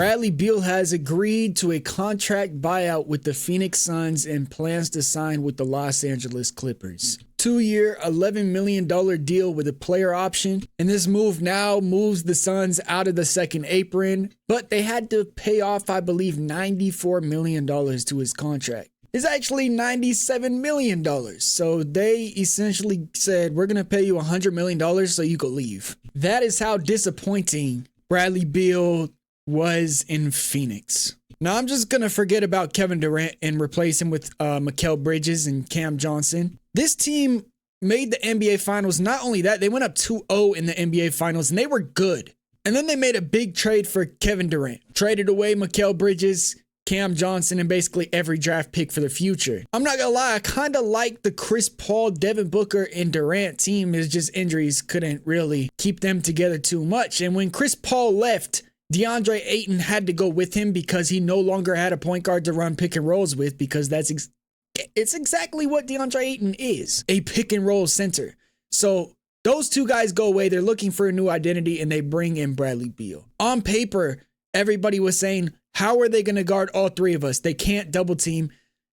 Bradley Beal has agreed to a contract buyout with the Phoenix Suns and plans to sign with the Los Angeles Clippers. 2-year, $11 million deal with a player option. And this move now moves the Suns out of the second apron, but they had to pay off, I believe, $94 million to his contract. It's actually $97 million. So they essentially said, we're going to pay you $100 million so you could leave. That is how disappointing Bradley Beal was in Phoenix. Now, I'm just going to forget about Kevin Durant and replace him with Mikal Bridges and Cam Johnson. This team made the NBA Finals. Not only that, they went up 2-0 in the NBA Finals, and they were good. And then they made a big trade for Kevin Durant. Traded away Mikal Bridges, Cam Johnson, and basically every draft pick for the future. I'm not gonna lie, I kind of like the Chris Paul, Devin Booker, and Durant team. Is just injuries couldn't really keep them together too much. And when Chris Paul left, DeAndre Ayton had to go with him because he no longer had a point guard to run pick and rolls with, because it's exactly what DeAndre Ayton is, a pick and roll center. So those two guys go away. They're looking for a new identity, and they bring in Bradley Beal. On paper, everybody was saying, how are they going to guard all three of us? They can't double team.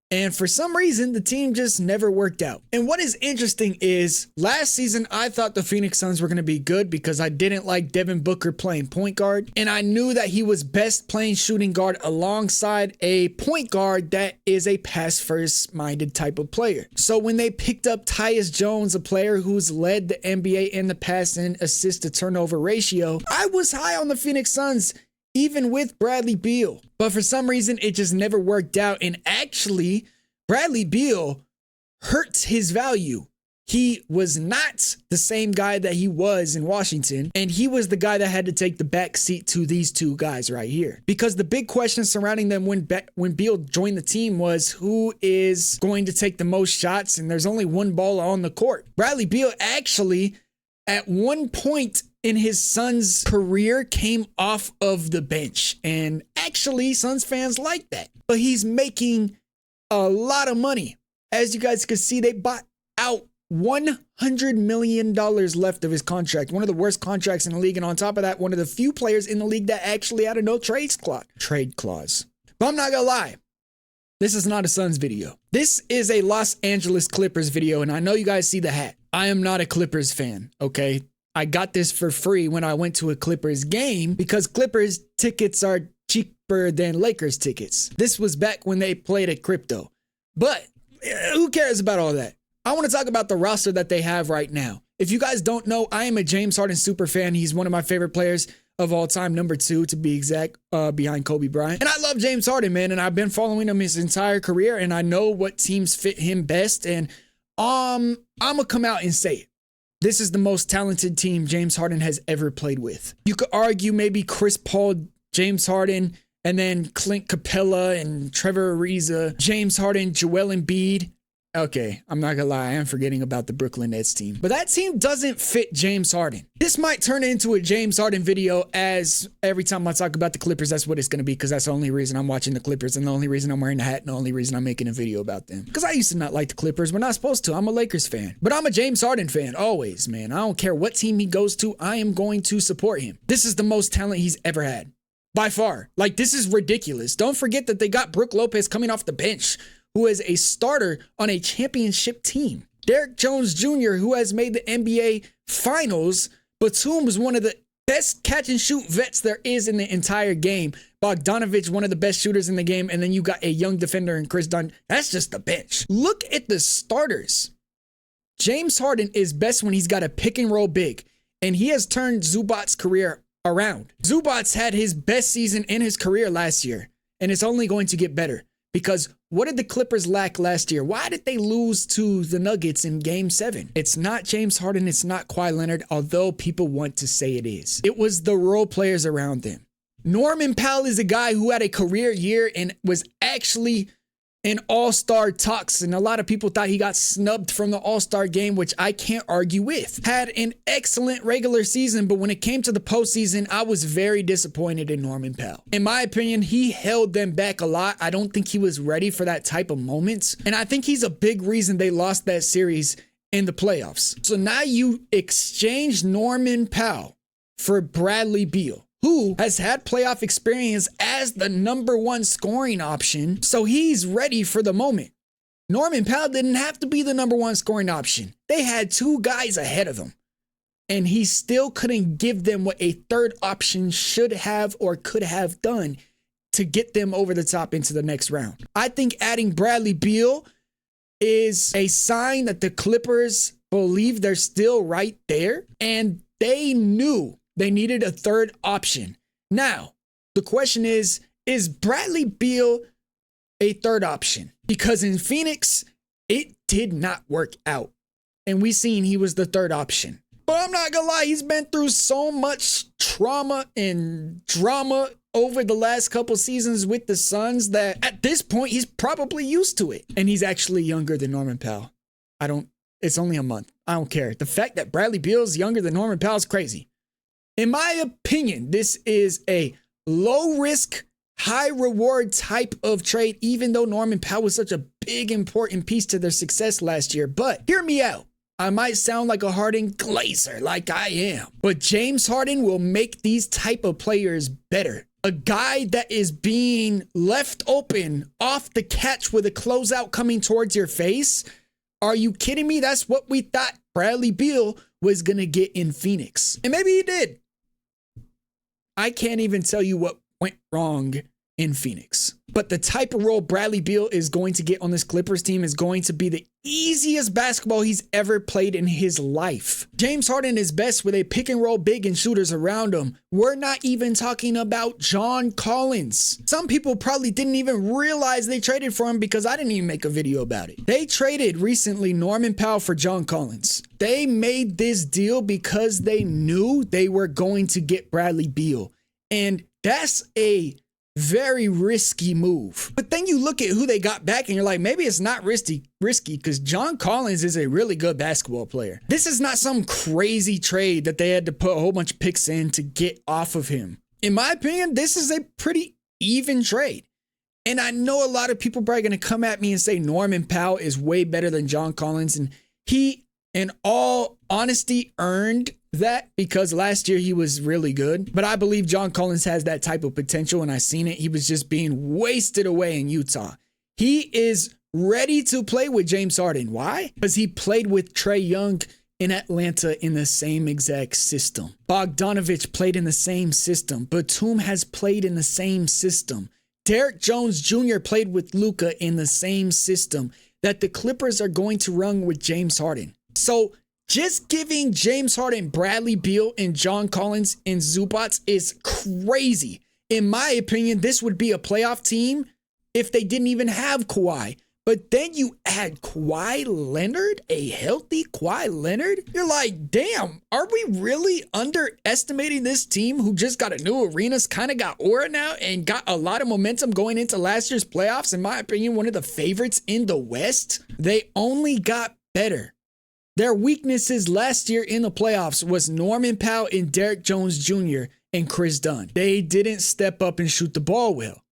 And for some reason, the team just never worked out. And what is interesting is last season, I thought the Phoenix Suns were going to be good because I didn't like Devin Booker playing point guard. And I knew that he was best playing shooting guard alongside a point guard that is a pass first minded type of player. So when they picked up Tyus Jones, a player who's led the NBA in the pass and assist to turnover ratio, I was high on the Phoenix Suns, even with Bradley Beal. But for some reason, it just never worked out. And actually, Bradley Beal hurts his value. He was not the same guy that he was in Washington. And he was the guy that had to take the back seat to these two guys right here. Because the big question surrounding them when Beal joined the team was, who is going to take the most shots? And there's only one ball on the court. Bradley Beal actually, at one point in his Suns career, came off of the bench. And actually, Suns fans like that. But he's making a lot of money. As you guys can see, they bought out $100 million left of his contract. One of the worst contracts in the league. And on top of that, one of the few players in the league that actually had a no trade clause. But I'm not gonna lie, this is not a Suns video. This is a Los Angeles Clippers video. And I know you guys see the hat. I am not a Clippers fan, okay? I got this for free when I went to a Clippers game because Clippers tickets are cheaper than Lakers tickets. This was back when they played at crypto. But who cares about all that? I want to talk about the roster that they have right now. If you guys don't know, I am a James Harden super fan. He's one of my favorite players of all time, number 2 to be exact, behind Kobe Bryant. And I love James Harden, man, and I've been following him his entire career, and I know what teams fit him best. And I'm gonna come out and say it. This is the most talented team James Harden has ever played with. You could argue maybe Chris Paul, James Harden, and then Clint Capella and Trevor Ariza, James Harden, Joel Embiid. Okay, I'm not gonna lie, I am forgetting about the Brooklyn Nets team. But that team doesn't fit James Harden. This might turn into a James Harden video, as every time I talk about the Clippers, that's what it's gonna be, because that's the only reason I'm watching the Clippers and the only reason I'm wearing the hat and the only reason I'm making a video about them. Because I used to not like the Clippers. We're not supposed to. I'm a Lakers fan. But I'm a James Harden fan, always, man. I don't care what team he goes to, I am going to support him. This is the most talent he's ever had. By far. Like, this is ridiculous. Don't forget that they got Brook Lopez coming off the bench, who is a starter on a championship team. Derrick Jones Jr., who has made the NBA Finals. Batum is one of the best catch and shoot vets there is in the entire game. Bogdanovich, one of the best shooters in the game. And then you got a young defender in Chris Dunn. That's just the bench. Look at the starters. James Harden is best when he's got a pick and roll big. And he has turned Zubac's career around. Zubac's had his best season in his career last year. And it's only going to get better. Because what did the Clippers lack last year? Why did they lose to the Nuggets in Game 7? It's not James Harden. It's not Kawhi Leonard, although people want to say it is. It was the role players around them. Norman Powell is a guy who had a career year and was actually in all-star talks. And a lot of people thought he got snubbed from the all-star game, which I can't argue with. Had an excellent regular season, but when it came to the postseason, I was very disappointed in Norman Powell. In my opinion, he held them back a lot. I don't think he was ready for that type of moments. And I think he's a big reason they lost that series in the playoffs. So now you exchange Norman Powell for Bradley Beal. who has had playoff experience as the #1 scoring option, so he's ready for the moment. Norman Powell didn't have to be the #1 scoring option. They had 2 guys ahead of him, and he still couldn't give them what a third option should have or could have done to get them over the top into the next round. I think adding Bradley Beal is a sign that the Clippers believe they're still right there, and they knew they needed a third option. Now, the question is Bradley Beal a third option? Because in Phoenix, it did not work out, and we seen he was the third option. But I'm not gonna lie, he's been through so much trauma and drama over the last couple seasons with the Suns that at this point, he's probably used to it. And he's actually younger than Norman Powell. It's only a month. I don't care. The fact that Bradley Beal is younger than Norman Powell is crazy. In my opinion, this is a low risk, high reward type of trade, even though Norman Powell was such a big, important piece to their success last year. But hear me out. I might sound like a Harden glazer, like I am, but James Harden will make these type of players better. A guy that is being left open off the catch with a closeout coming towards your face. Are you kidding me? That's what we thought Bradley Beal was going to get in Phoenix. And maybe he did. I can't even tell you what went wrong in Phoenix. But the type of role Bradley Beal is going to get on this Clippers team is going to be the easiest basketball he's ever played in his life. James Harden is best with a pick and roll big and shooters around him. We're not even talking about John Collins. Some people probably didn't even realize they traded for him because I didn't even make a video about it. They traded recently Norman Powell for John Collins. They made this deal because they knew they were going to get Bradley Beal. And that's a very risky move. But then you look at who they got back and you're like, maybe it's not risky because John Collins is a really good basketball player. This is not some crazy trade that they had to put a whole bunch of picks in to get off of him. In my opinion, this is a pretty even trade. And I know a lot of people are probably going to come at me and say Norman Powell is way better than John Collins. And he, in all honesty, earned that because last year he was really good. But I believe John Collins has that type of potential, and I seen it. He was just being wasted away in Utah. He is ready to play with James Harden. Why? Because he played with Trae Young in Atlanta in the same exact system. Bogdanovich played in the same system. Batum has played in the same system. Derrick Jones Jr. played with Luka in the same system that the Clippers are going to run with James Harden. So just giving James Harden, Bradley Beal, and John Collins and Zubac is crazy. In my opinion, this would be a playoff team if they didn't even have Kawhi. But then you add Kawhi Leonard, a healthy Kawhi Leonard. You're like, damn, are we really underestimating this team who just got a new arenas, kind of got aura now, and got a lot of momentum going into last year's playoffs? In my opinion, one of the favorites in the West. They only got better. Their weaknesses last year in the playoffs was Norman Powell and Derrick Jones Jr. and Chris Dunn. They didn't step up and shoot the ball well.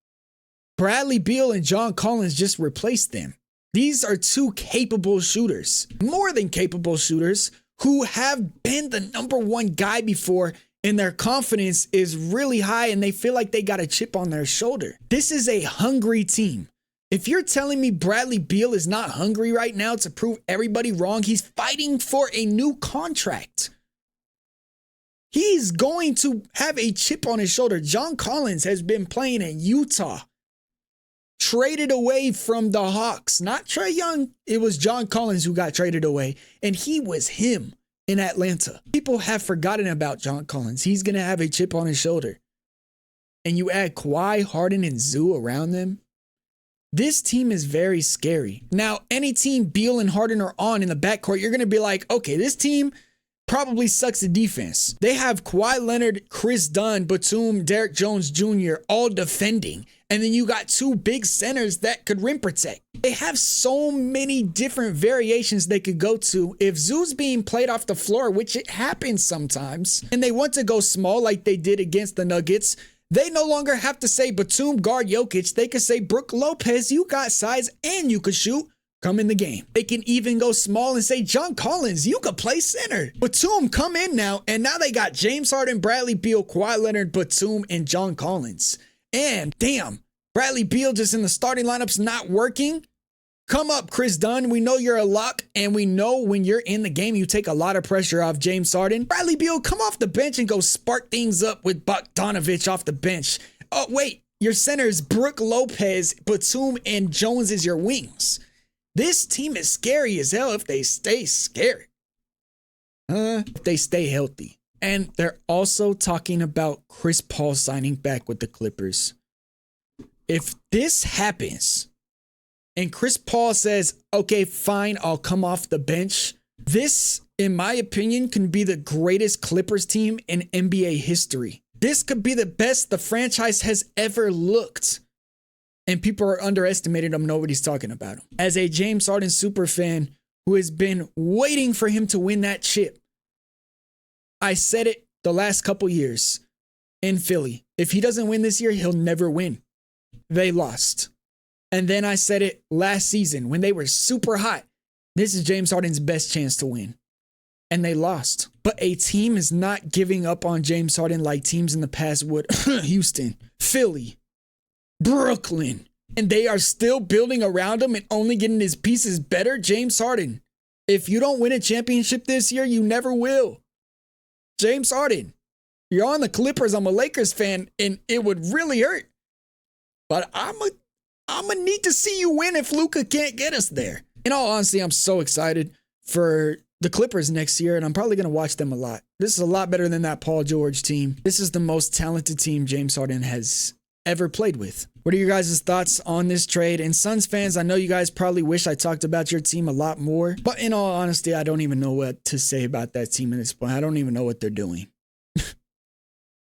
Bradley Beal and John Collins just replaced them. These are 2 capable shooters, more than capable shooters, who have been the #1 guy before, and their confidence is really high and they feel like they got a chip on their shoulder. This is a hungry team. If you're telling me Bradley Beal is not hungry right now to prove everybody wrong, he's fighting for a new contract. He's going to have a chip on his shoulder. John Collins has been playing in Utah, traded away from the Hawks. Not Trae Young. It was John Collins who got traded away, and he was him in Atlanta. People have forgotten about John Collins. He's going to have a chip on his shoulder. And you add Kawhi, Harden, and Zoo around them. This team is very scary. Now, any team Beal and Harden are on in the backcourt, you're going to be like, okay, this team probably sucks at defense. They have Kawhi Leonard, Chris Dunn, Batum, Derrick Jones Jr. all defending. And then you got 2 big centers that could rim protect. They have so many different variations they could go to. If Zoo's being played off the floor, which it happens sometimes, and they want to go small like they did against the Nuggets, they no longer have to say Batum guard Jokic. They could say Brook Lopez, you got size and you could shoot. come in the game. They can even go small and say, John Collins, you could play center. Batum, come in now. And now they got James Harden, Bradley Beal, Kawhi Leonard, Batum, and John Collins. And damn, Bradley Beal just in the starting lineups not working. Come up, Chris Dunn. We know you're a lock, and we know when you're in the game, you take a lot of pressure off James Harden. Bradley Beal, come off the bench and go spark things up with Bogdanovich off the bench. Oh, wait. Your centers, Brook Lopez, Batum, and Jones is your wings. This team is scary as hell if they stay scary. If they stay healthy. And they're also talking about Chris Paul signing back with the Clippers. If this happens, and Chris Paul says, okay, fine, I'll come off the bench. This, in my opinion, can be the greatest Clippers team in NBA history. This could be the best the franchise has ever looked. And people are underestimating him. Nobody's talking about him. As a James Harden super fan who has been waiting for him to win that chip, I said it the last couple years in Philly. If he doesn't win this year, he'll never win. They lost. And then I said it last season when they were super hot. This is James Harden's best chance to win. And they lost. But a team is not giving up on James Harden like teams in the past would. Houston, Philly, Brooklyn. And they are still building around him and only getting his pieces better. James Harden, if you don't win a championship this year, you never will. James Harden, you're on the Clippers. I'm a Lakers fan, and it would really hurt. But I'm gonna need to see you win if Luka can't get us there. In all honesty, I'm so excited for the Clippers next year, and I'm probably going to watch them a lot. This is a lot better than that Paul George team. This is the most talented team James Harden has ever played with. What are your guys' thoughts on this trade? And Suns fans, I know you guys probably wish I talked about your team a lot more, but in all honesty, I don't even know what to say about that team at this point. I don't even know what they're doing.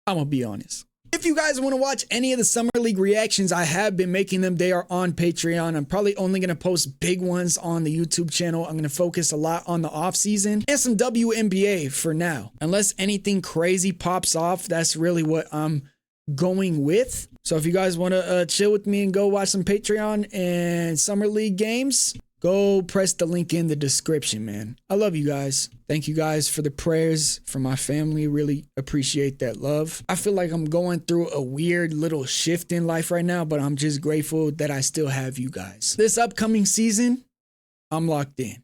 I'm going to be honest. If you guys want to watch any of the Summer League reactions, I have been making them. They are on Patreon. I'm probably only going to post big ones on the YouTube channel. I'm going to focus a lot on the offseason and some WNBA for now. Unless anything crazy pops off, that's really what I'm going with. So if you guys want to chill with me and go watch some Patreon and Summer League games, go press the link in the description, man. I love you guys. Thank you guys for the prayers for my family. Really appreciate that love. I feel like I'm going through a weird little shift in life right now, but I'm just grateful that I still have you guys. This upcoming season, I'm locked in.